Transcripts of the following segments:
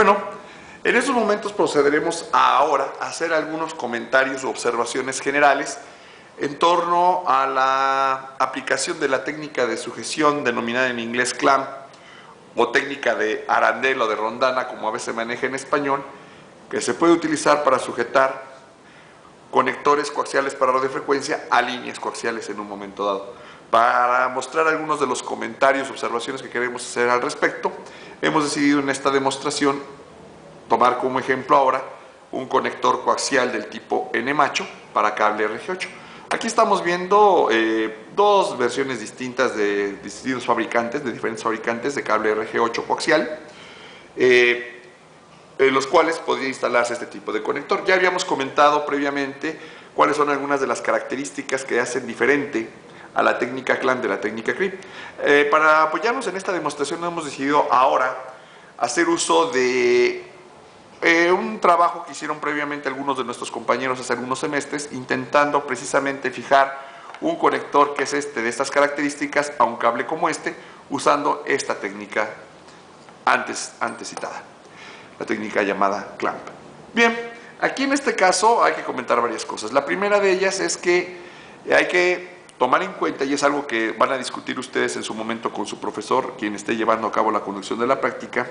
Bueno, en estos momentos procederemos ahora a hacer algunos comentarios o observaciones generales en torno a la aplicación de la técnica de sujeción denominada en inglés clamp o técnica de arandel o de rondana, como a veces se maneja en español, que se puede utilizar para sujetar conectores coaxiales para radiofrecuencia a líneas coaxiales en un momento dado. Para mostrar algunos de los comentarios, observaciones que queremos hacer al respecto, hemos decidido en esta demostración tomar como ejemplo ahora un conector coaxial del tipo N macho para cable RG8. Aquí estamos viendo dos versiones distintas de distintos fabricantes, de diferentes fabricantes de cable RG8 coaxial, en los cuales podría instalarse este tipo de conector. Ya habíamos comentado previamente cuáles son algunas de las características que hacen diferente a la técnica clamp de la técnica CRIP. Para apoyarnos en esta demostración hemos decidido ahora hacer uso de un trabajo que hicieron previamente algunos de nuestros compañeros hace algunos semestres, intentando precisamente fijar un conector que es de estas características a un cable como este, usando esta técnica antes citada, la técnica llamada clamp. Bien, aquí en este caso hay que comentar varias cosas. La primera de ellas es que hay que tomar en cuenta, y es algo que van a discutir ustedes en su momento con su profesor, quien esté llevando a cabo la conducción de la práctica,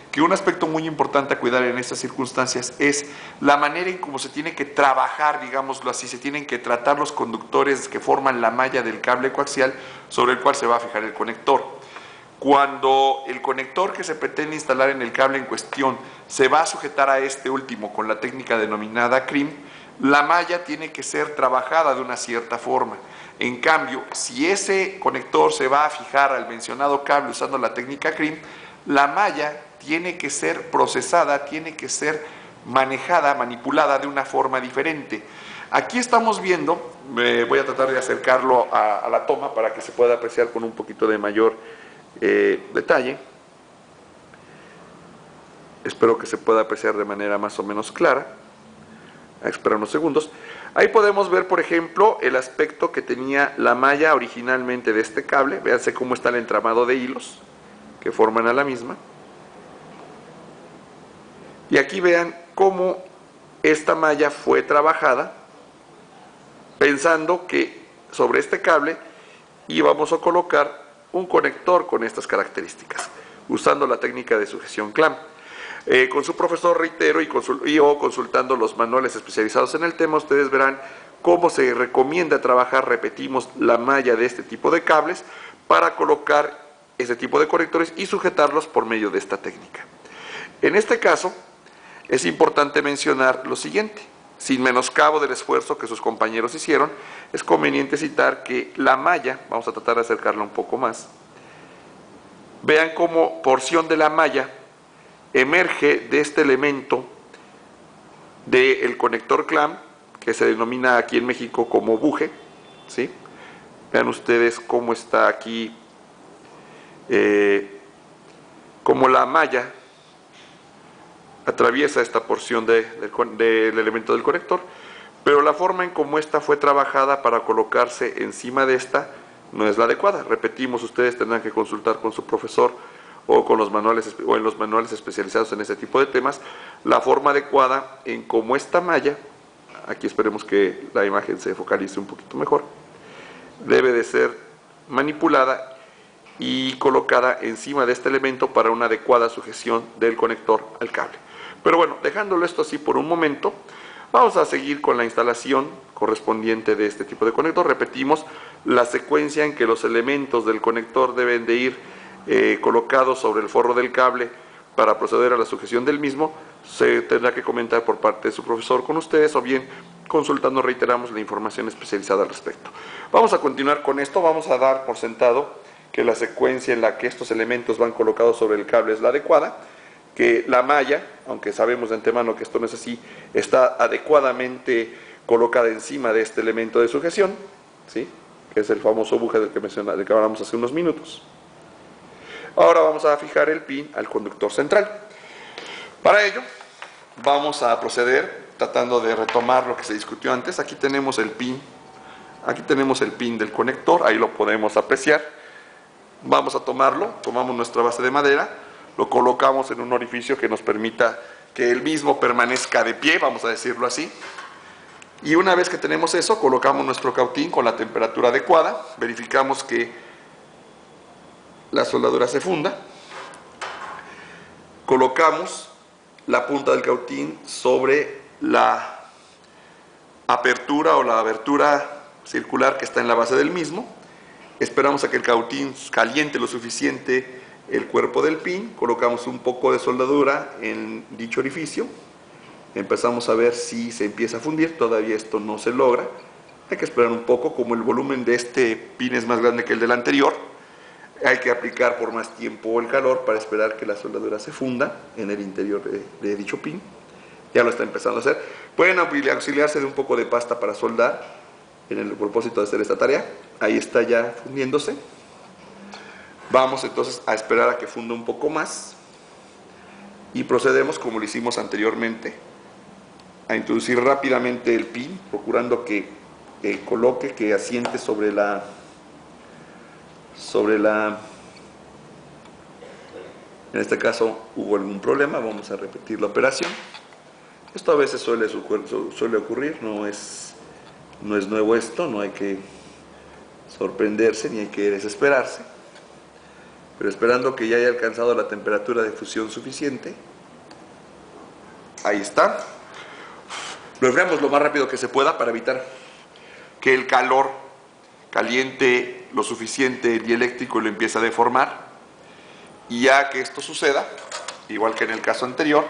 que un aspecto muy importante a cuidar en estas circunstancias es la manera en cómo se tiene que trabajar, digámoslo así, se tienen que tratar los conductores que forman la malla del cable coaxial sobre el cual se va a fijar el conector. Cuando el conector que se pretende instalar en el cable en cuestión se va a sujetar a este último con la técnica denominada CRIM, la malla tiene que ser trabajada de una cierta forma. En cambio, si ese conector se va a fijar al mencionado cable usando la técnica CRIM, la malla tiene que ser procesada, tiene que ser manejada, manipulada de una forma diferente. Aquí estamos viendo, voy a tratar de acercarlo a la toma para que se pueda apreciar con un poquito de mayor detalle. Espero que se pueda apreciar de manera más o menos clara. A esperar unos segundos. Ahí podemos ver, por ejemplo, el aspecto que tenía la malla originalmente de este cable. Véanse cómo está el entramado de hilos que forman a la misma. Y aquí vean cómo esta malla fue trabajada pensando que sobre este cable íbamos a colocar un conector con estas características, usando la técnica de sujeción clamp. Con su profesor, reitero, o consultando los manuales especializados en el tema, ustedes verán cómo se recomienda trabajar, repetimos, la malla de este tipo de cables para colocar este tipo de conectores y sujetarlos por medio de esta técnica. En este caso, es importante mencionar lo siguiente. Sin menoscabo del esfuerzo que sus compañeros hicieron, es conveniente citar que la malla, vamos a tratar de acercarla un poco más, vean cómo porción de la malla emerge de este elemento del conector clamp, que se denomina aquí en México como buje, ¿sí? Vean ustedes cómo está aquí, cómo la malla atraviesa esta porción del elemento del conector, pero la forma en cómo esta fue trabajada para colocarse encima de esta no es la adecuada. Repetimos, ustedes tendrán que consultar con su profesor o con los manuales o en los manuales especializados en este tipo de temas, la forma adecuada en cómo esta malla, aquí esperemos que la imagen se focalice un poquito mejor, debe de ser manipulada y colocada encima de este elemento para una adecuada sujeción del conector al cable. Pero bueno, dejándolo esto así por un momento, vamos a seguir con la instalación correspondiente de este tipo de conector. Repetimos, la secuencia en que los elementos del conector deben de ir colocados sobre el forro del cable para proceder a la sujeción del mismo, se tendrá que comentar por parte de su profesor con ustedes o bien consultando, reiteramos, la información especializada al respecto. Vamos a continuar con esto, vamos a dar por sentado que la secuencia en la que estos elementos van colocados sobre el cable es la adecuada, que la malla, aunque sabemos de antemano que esto no es así, está adecuadamente colocada encima de este elemento de sujeción, ¿sí? Que es el famoso buje del que hablamos hace unos minutos. Ahora vamos a fijar el pin al conductor central. Para ello, vamos a proceder tratando de retomar lo que se discutió antes. Aquí tenemos el pin del conector, ahí lo podemos apreciar. Vamos a tomarlo, tomamos nuestra base de madera, lo colocamos en un orificio que nos permita que el mismo permanezca de pie, vamos a decirlo así. Y una vez que tenemos eso, colocamos nuestro cautín con la temperatura adecuada, verificamos que la soldadura se funda, colocamos la punta del cautín sobre la apertura o la abertura circular que está en la base del mismo, esperamos a que el cautín caliente lo suficiente el cuerpo del pin, colocamos un poco de soldadura en dicho orificio, empezamos a ver si se empieza a fundir, todavía esto no se logra, hay que esperar un poco, como el volumen de este pin es más grande que el del anterior, hay que aplicar por más tiempo el calor para esperar que la soldadura se funda en el interior de dicho pin, ya lo está empezando a hacer, pueden auxiliarse de un poco de pasta para soldar en el propósito de hacer esta tarea, ahí está ya fundiéndose, vamos entonces a esperar a que funda un poco más y procedemos como lo hicimos anteriormente, a introducir rápidamente el pin, procurando que coloque, que asiente sobre la en este caso hubo algún problema, vamos a repetir la operación. Esto a veces suele ocurrir, no es nuevo esto, no hay que sorprenderse ni hay que desesperarse, pero esperando que ya haya alcanzado la temperatura de fusión suficiente, ahí está. Lo enfriamos lo más rápido que se pueda para evitar que el calor caliente lo suficiente el dieléctrico y lo empiece a deformar. Y ya que esto suceda, igual que en el caso anterior,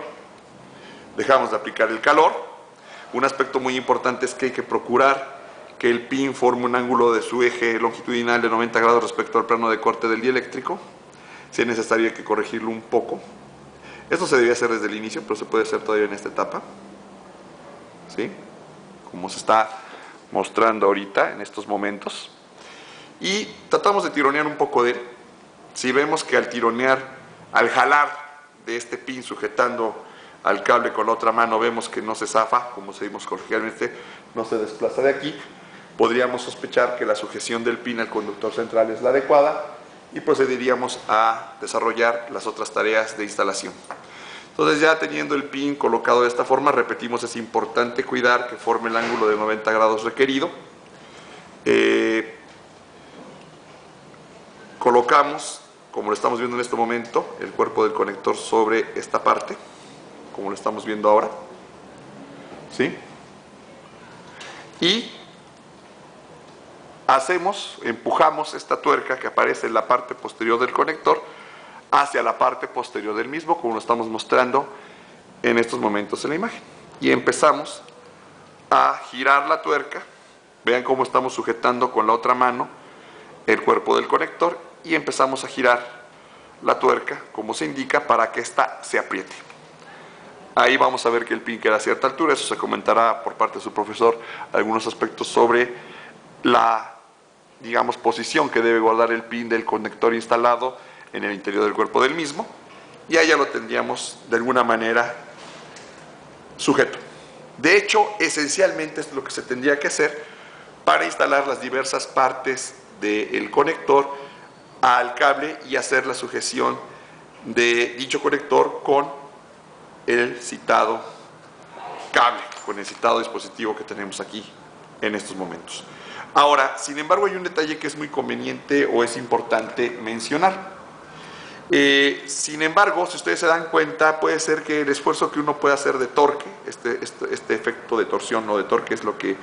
dejamos de aplicar el calor. Un aspecto muy importante es que hay que procurar que el pin forme un ángulo de su eje longitudinal de 90 grados respecto al plano de corte del dieléctrico. Si es necesario hay que corregirlo un poco. Esto se debía hacer desde el inicio, pero se puede hacer todavía en esta etapa, ¿sí? Como se está mostrando ahorita en estos momentos. Y tratamos de tironear un poco de él. Si vemos que al tironear, al jalar de este pin sujetando al cable con la otra mano, vemos que no se zafa, como se vimos coloquialmente, no se desplaza de aquí, podríamos sospechar que la sujeción del pin al conductor central es la adecuada y procederíamos a desarrollar las otras tareas de instalación. Entonces, ya teniendo el pin colocado de esta forma, repetimos, es importante cuidar que forme el ángulo de 90 grados requerido. Colocamos, como lo estamos viendo en este momento, el cuerpo del conector sobre esta parte, como lo estamos viendo ahora, ¿sí? Y empujamos esta tuerca que aparece en la parte posterior del conector hacia la parte posterior del mismo, como lo estamos mostrando en estos momentos en la imagen. Y empezamos a girar la tuerca, vean cómo estamos sujetando con la otra mano el cuerpo del conector y empezamos a girar la tuerca, como se indica, para que ésta se apriete. Ahí vamos a ver que el pin queda a cierta altura, eso se comentará por parte de su profesor, algunos aspectos sobre la, digamos, posición que debe guardar el pin del conector instalado en el interior del cuerpo del mismo, y ahí ya lo tendríamos de alguna manera sujeto. De hecho, esencialmente es lo que se tendría que hacer para instalar las diversas partes del conector al cable y hacer la sujeción de dicho conector con el citado cable, con el citado dispositivo que tenemos aquí en estos momentos. Ahora, sin embargo, hay un detalle que es muy conveniente o es importante mencionar. Sin embargo, si ustedes se dan cuenta, puede ser que el esfuerzo que uno puede hacer de torque, este efecto de torsión o de torque es lo que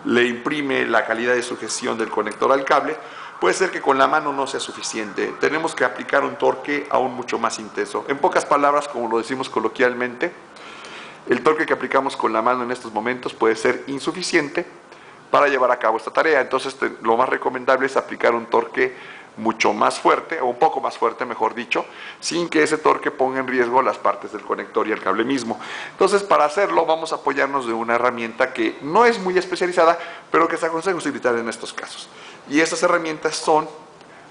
le imprime la calidad de sujeción del conector al cable, puede ser que con la mano no sea suficiente. Tenemos que aplicar un torque aún mucho más intenso. En pocas palabras, como lo decimos coloquialmente, el torque que aplicamos con la mano en estos momentos puede ser insuficiente para llevar a cabo esta tarea. Entonces, lo más recomendable es aplicar un torque mucho más fuerte, o un poco más fuerte, mejor dicho, sin que ese torque ponga en riesgo las partes del conector y el cable mismo. Entonces, para hacerlo, vamos a apoyarnos de una herramienta que no es muy especializada, pero que se aconseja utilizar en estos casos. Y estas herramientas son,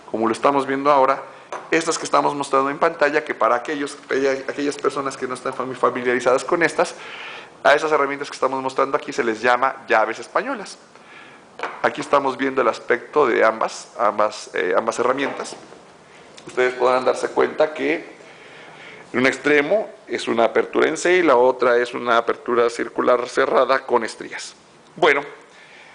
como lo estamos viendo ahora, estas que estamos mostrando en pantalla, que para aquellas personas que no están muy familiarizadas con estas, a esas herramientas que estamos mostrando aquí se les llama llaves españolas. Aquí estamos viendo el aspecto de ambas herramientas. Ustedes podrán darse cuenta que En un extremo es una apertura en C y la otra es una apertura circular cerrada con estrías. Bueno,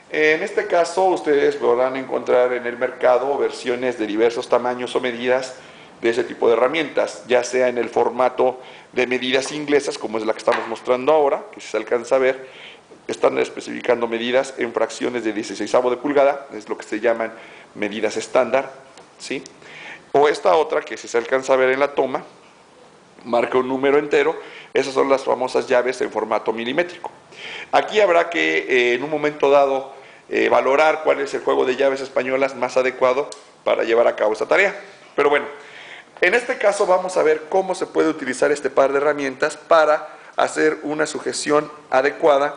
en este caso ustedes podrán encontrar en el mercado versiones de diversos tamaños o medidas de ese tipo de herramientas, ya sea en el formato de medidas inglesas, como es la que estamos mostrando ahora, que si se alcanza a ver, están especificando medidas en fracciones de 16avo de pulgada, es lo que se llaman medidas estándar, ¿sí? O esta otra, que si se alcanza a ver en la toma, marca un número entero, esas son las famosas llaves en formato milimétrico. Aquí habrá que, en un momento dado, valorar cuál es el juego de llaves españolas más adecuado para llevar a cabo esta tarea. Pero bueno, en este caso vamos a ver cómo se puede utilizar este par de herramientas para hacer una sujeción adecuada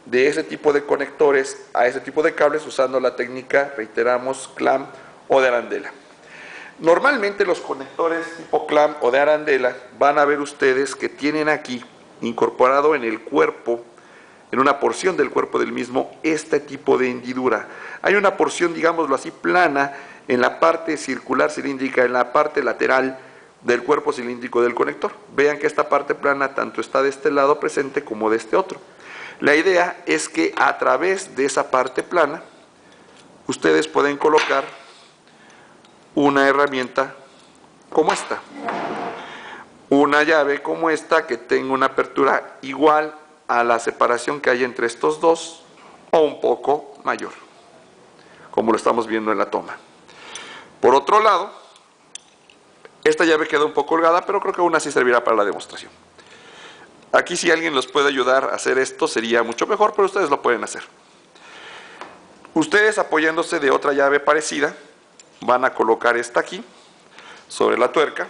de ese tipo de conectores a ese tipo de cables usando la técnica, reiteramos, clamp o de arandela. Normalmente los conectores tipo clamp o de arandela van a ver ustedes que tienen aquí incorporado en el cuerpo, en una porción del cuerpo del mismo, este tipo de hendidura. Hay una porción, digámoslo así, plana en la parte circular cilíndrica, en la parte lateral del cuerpo cilíndrico del conector. Vean que esta parte plana tanto está de este lado presente como de este otro. La idea es que a través de esa parte plana ustedes pueden colocar una herramienta como esta, una llave como esta que tenga una apertura igual a la separación que hay entre estos dos o un poco mayor, como lo estamos viendo en la toma. Por otro lado, esta llave queda un poco holgada, pero creo que aún así servirá para la demostración. Aquí, si alguien los puede ayudar a hacer esto, sería mucho mejor, pero ustedes lo pueden hacer. Ustedes, apoyándose de otra llave parecida, van a colocar esta aquí sobre la tuerca,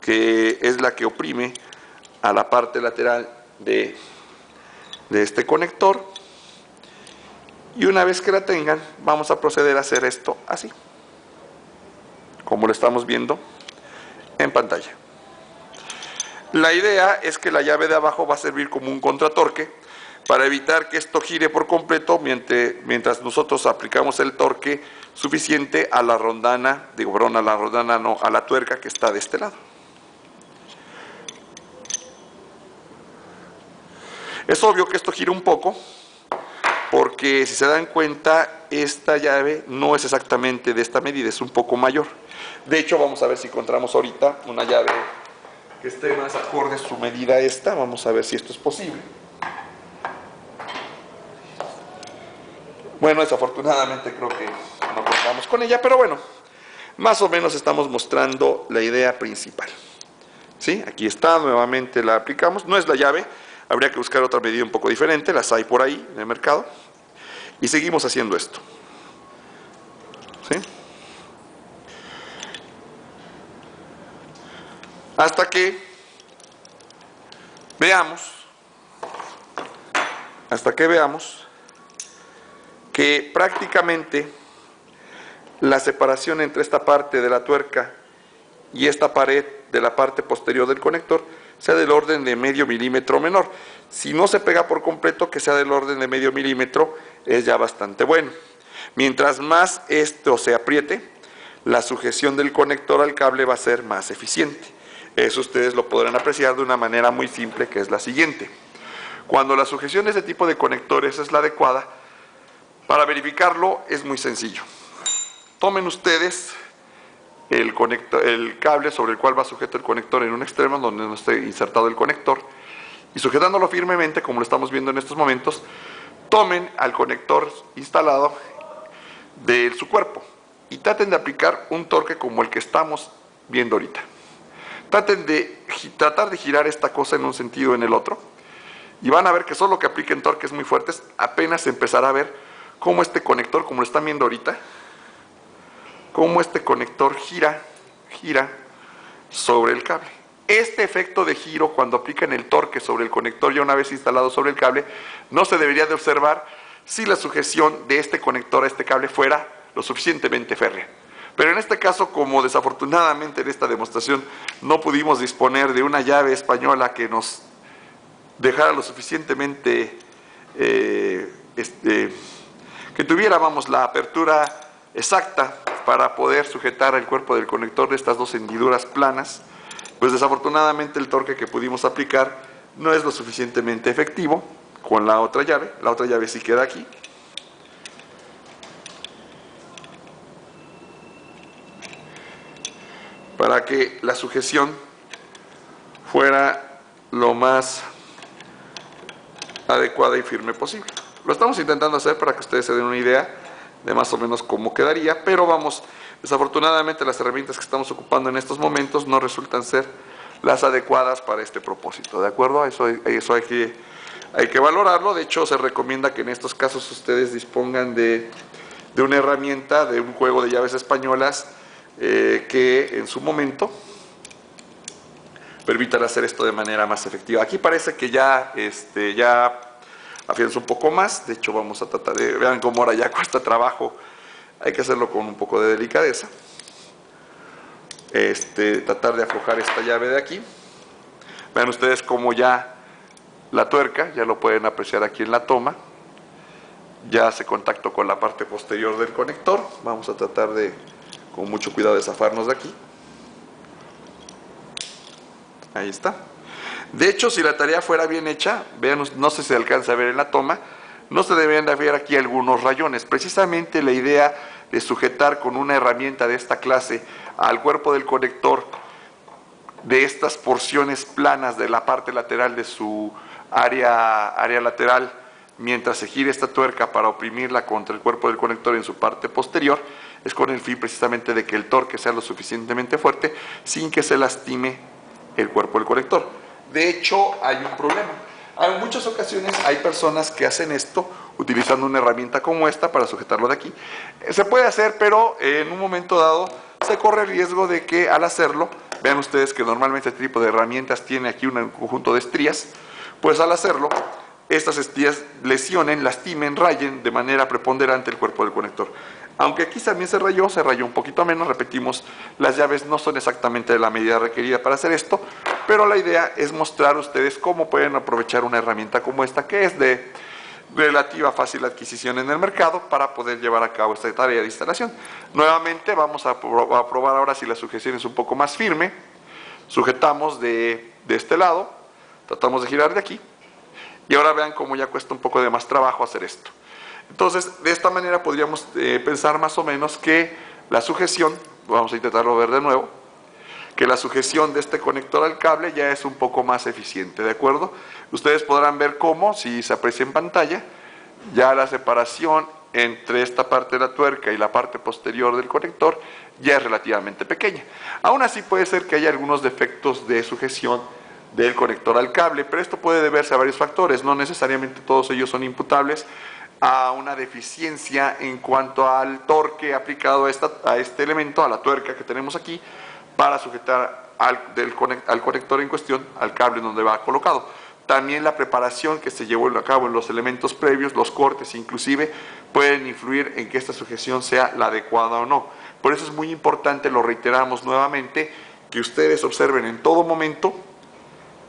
que es la que oprime a la parte lateral de este conector, y una vez que la tengan vamos a proceder a hacer esto así, como lo estamos viendo en pantalla. La idea es que la llave de abajo va a servir como un contratorque para evitar que esto gire por completo mientras nosotros aplicamos el torque suficiente a la rondana, a la tuerca que está de este lado. Es obvio que esto gira un poco, porque si se dan cuenta, esta llave no es exactamente de esta medida, es un poco mayor. De hecho, vamos a ver si encontramos ahorita una llave que esté más acorde a su medida a esta. Vamos a ver si esto es posible. Bueno, desafortunadamente creo que no contamos con ella, pero bueno, más o menos estamos mostrando la idea principal. ¿Sí? Aquí está, nuevamente la aplicamos. No es la llave, habría que buscar otra medida un poco diferente, las hay por ahí en el mercado. Y seguimos haciendo esto. ¿Sí? Hasta que veamos que prácticamente la separación entre esta parte de la tuerca y esta pared de la parte posterior del conector sea del orden de medio milímetro menor. Si no se pega por completo, que sea del orden de medio milímetro, es ya bastante bueno. Mientras más esto se apriete, la sujeción del conector al cable va a ser más eficiente. Eso ustedes lo podrán apreciar de una manera muy simple, que es la siguiente. Cuando la sujeción de este tipo de conectores es la adecuada, para verificarlo es muy sencillo. Tomen ustedes el cable sobre el cual va sujeto el conector en un extremo donde no esté insertado el conector, y sujetándolo firmemente, como lo estamos viendo en estos momentos, tomen al conector instalado de su cuerpo y traten de aplicar un torque como el que estamos viendo ahorita. Traten de tratar de girar esta cosa en un sentido o en el otro, y van a ver que solo que apliquen torques muy fuertes, apenas empezará a ver cómo este conector, como lo están viendo ahorita, cómo este conector gira sobre el cable. Este efecto de giro, cuando aplican el torque sobre el conector ya una vez instalado sobre el cable, no se debería de observar si la sujeción de este conector a este cable fuera lo suficientemente férrea. Pero en este caso, como desafortunadamente en esta demostración no pudimos disponer de una llave española que nos dejara lo suficientemente, que tuviera, la apertura exacta para poder sujetar el cuerpo del conector de estas dos hendiduras planas, Pues desafortunadamente el torque que pudimos aplicar no es lo suficientemente efectivo con la otra llave sí queda aquí. Para que la sujeción fuera lo más adecuada y firme posible. Lo estamos intentando hacer para que ustedes se den una idea de más o menos cómo quedaría, pero vamos, desafortunadamente las herramientas que estamos ocupando en estos momentos no resultan ser las adecuadas para este propósito, ¿de acuerdo? Eso hay que valorarlo. De hecho, se recomienda que en estos casos ustedes dispongan de una herramienta, de un juego de llaves españolas que en su momento permitan hacer esto de manera más efectiva. Aquí parece que ya afianza un poco más. De hecho, vamos a tratar de, vean cómo ahora ya cuesta trabajo, hay que hacerlo con un poco de delicadeza. Tratar de aflojar esta llave de aquí. Vean ustedes cómo ya la tuerca, ya lo pueden apreciar aquí en la toma, ya hace contacto con la parte posterior del conector. Vamos a tratar de, con mucho cuidado, de zafarnos de aquí. Ahí está. De hecho, si la tarea fuera bien hecha, vean, no sé si se alcanza a ver en la toma, no se deben de ver aquí algunos rayones. Precisamente la idea de sujetar con una herramienta de esta clase al cuerpo del conector de estas porciones planas de la parte lateral de su área lateral, mientras se gire esta tuerca para oprimirla contra el cuerpo del conector en su parte posterior, es con el fin precisamente de que el torque sea lo suficientemente fuerte sin que se lastime el cuerpo del conector. De hecho, hay un problema. En muchas ocasiones hay personas que hacen esto utilizando una herramienta como esta para sujetarlo de aquí. Se puede hacer, pero en un momento dado se corre el riesgo de que al hacerlo, vean ustedes que normalmente este tipo de herramientas tiene aquí un conjunto de estrías, pues al hacerlo, estas estrías lesionen, lastimen, rayen de manera preponderante el cuerpo del conector. Aunque aquí también se rayó un poquito menos, repetimos, las llaves no son exactamente de la medida requerida para hacer esto, pero la idea es mostrar a ustedes cómo pueden aprovechar una herramienta como esta, que es de relativa fácil adquisición en el mercado, para poder llevar a cabo esta tarea de instalación. Nuevamente vamos a probar ahora si la sujeción es un poco más firme. Sujetamos de este lado, tratamos de girar de aquí, y ahora vean cómo ya cuesta un poco de más trabajo hacer esto. Entonces, de esta manera podríamos pensar más o menos que la sujeción, vamos a intentarlo ver de nuevo, que la sujeción de este conector al cable ya es un poco más eficiente, ¿de acuerdo? Ustedes podrán ver cómo, si se aprecia en pantalla, ya la separación entre esta parte de la tuerca y la parte posterior del conector ya es relativamente pequeña. Aún así puede ser que haya algunos defectos de sujeción del conector al cable, pero esto puede deberse a varios factores, no necesariamente todos ellos son imputables a una deficiencia en cuanto al torque aplicado a este elemento, a la tuerca que tenemos aquí, para sujetar al conector en cuestión, al cable donde va colocado. También la preparación que se llevó a cabo en los elementos previos, los cortes inclusive, pueden influir en que esta sujeción sea la adecuada o no. Por eso es muy importante, lo reiteramos nuevamente, que ustedes observen en todo momento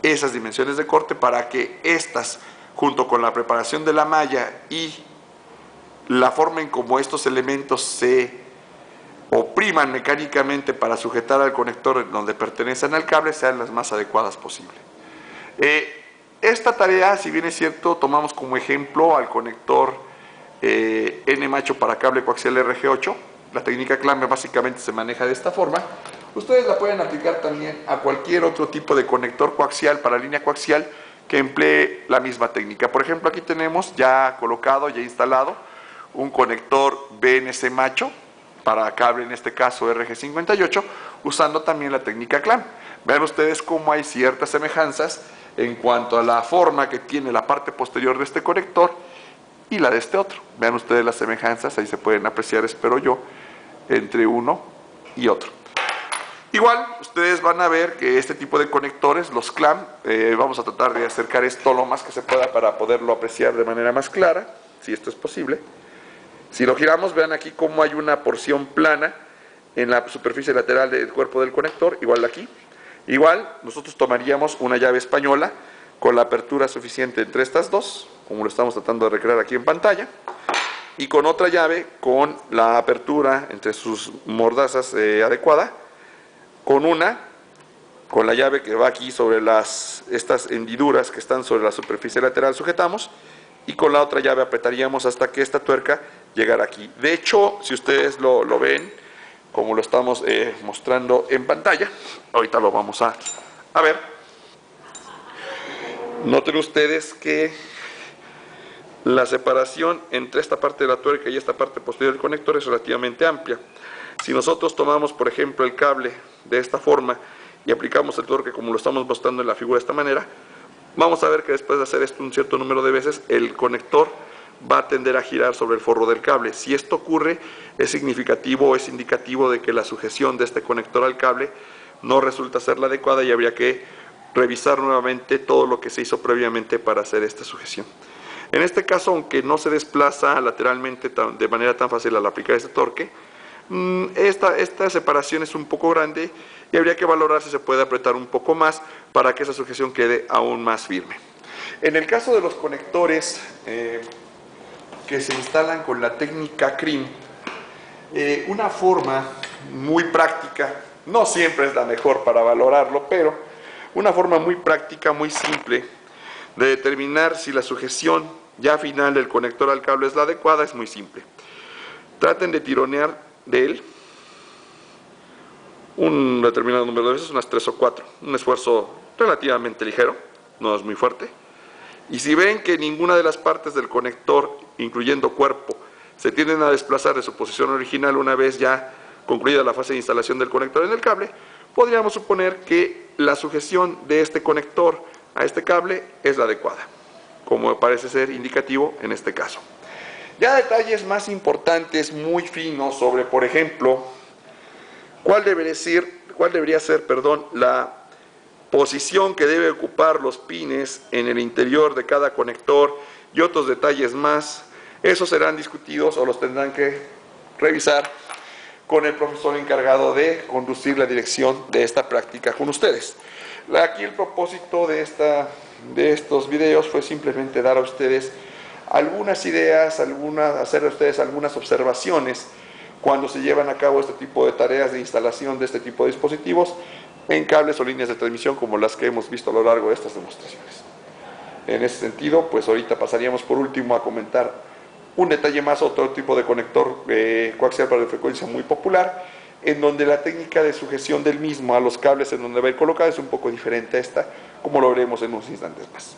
esas dimensiones de corte para que estas, junto con la preparación de la malla y la forma en cómo estos elementos se opriman mecánicamente para sujetar al conector donde pertenecen al cable, sean las más adecuadas posible. Esta tarea, si bien es cierto, tomamos como ejemplo al conector N macho para cable coaxial RG8. La técnica clamp básicamente se maneja de esta forma. Ustedes la pueden aplicar también a cualquier otro tipo de conector coaxial para línea coaxial que emplee la misma técnica. Por ejemplo, aquí tenemos ya colocado, ya instalado, un conector BNC macho para cable, en este caso RG58, usando también la técnica clamp. Vean ustedes cómo hay ciertas semejanzas en cuanto a la forma que tiene la parte posterior de este conector y la de este otro. Vean ustedes las semejanzas, ahí se pueden apreciar, espero yo, entre uno y otro. Igual, ustedes van a ver que este tipo de conectores, los clamp, vamos a tratar de acercar esto lo más que se pueda para poderlo apreciar de manera más clara, si esto es posible. Si lo giramos, vean aquí cómo hay una porción plana en la superficie lateral del cuerpo del conector, igual aquí. Igual, nosotros tomaríamos una llave española con la apertura suficiente entre estas dos, como lo estamos tratando de recrear aquí en pantalla, y con otra llave con la apertura entre sus mordazas adecuada, con una con la llave que va aquí sobre estas hendiduras que están sobre la superficie lateral sujetamos, y con la otra llave apretaríamos hasta que esta tuerca llegara aquí. De hecho, si ustedes lo ven, como lo estamos mostrando en pantalla, ahorita lo vamos a ver. Noten ustedes que la separación entre esta parte de la tuerca y esta parte posterior del conector es relativamente amplia. Si nosotros tomamos, por ejemplo, el cable de esta forma y aplicamos el torque como lo estamos mostrando en la figura de esta manera, vamos a ver que después de hacer esto un cierto número de veces, el conector va a tender a girar sobre el forro del cable. Si esto ocurre, es significativo o es indicativo de que la sujeción de este conector al cable no resulta ser la adecuada y habría que revisar nuevamente todo lo que se hizo previamente para hacer esta sujeción. En este caso, aunque no se desplaza lateralmente de manera tan fácil al aplicar este torque, esta separación es un poco grande y habría que valorar si se puede apretar un poco más para que esa sujeción quede aún más firme. En el caso de los conectores que se instalan con la técnica CRIM, una forma muy práctica, no siempre es la mejor para valorarlo, pero una forma muy práctica, muy simple de determinar si la sujeción ya final del conector al cable es la adecuada es muy simple. Traten de tironear de él un determinado número de veces, unas 3 o 4, un esfuerzo relativamente ligero, no es muy fuerte, y si ven que ninguna de las partes del conector, incluyendo cuerpo, se tienden a desplazar de su posición original una vez ya concluida la fase de instalación del conector en el cable, podríamos suponer que la sujeción de este conector a este cable es la adecuada, como parece ser indicativo en este caso. Ya detalles más importantes, muy finos, sobre, por ejemplo, cuál debería ser la posición que debe ocupar los pines en el interior de cada conector y otros detalles más, esos serán discutidos o los tendrán que revisar con el profesor encargado de conducir la dirección de esta práctica con ustedes. Aquí el propósito de estos videos fue simplemente dar a ustedes algunas ideas, hacer a ustedes algunas observaciones cuando se llevan a cabo este tipo de tareas de instalación de este tipo de dispositivos en cables o líneas de transmisión como las que hemos visto a lo largo de estas demostraciones. En ese sentido, pues ahorita pasaríamos por último a comentar un detalle más, otro tipo de conector coaxial para frecuencia muy popular, en donde la técnica de sujeción del mismo a los cables en donde va a ir colocado es un poco diferente a esta, como lo veremos en unos instantes más.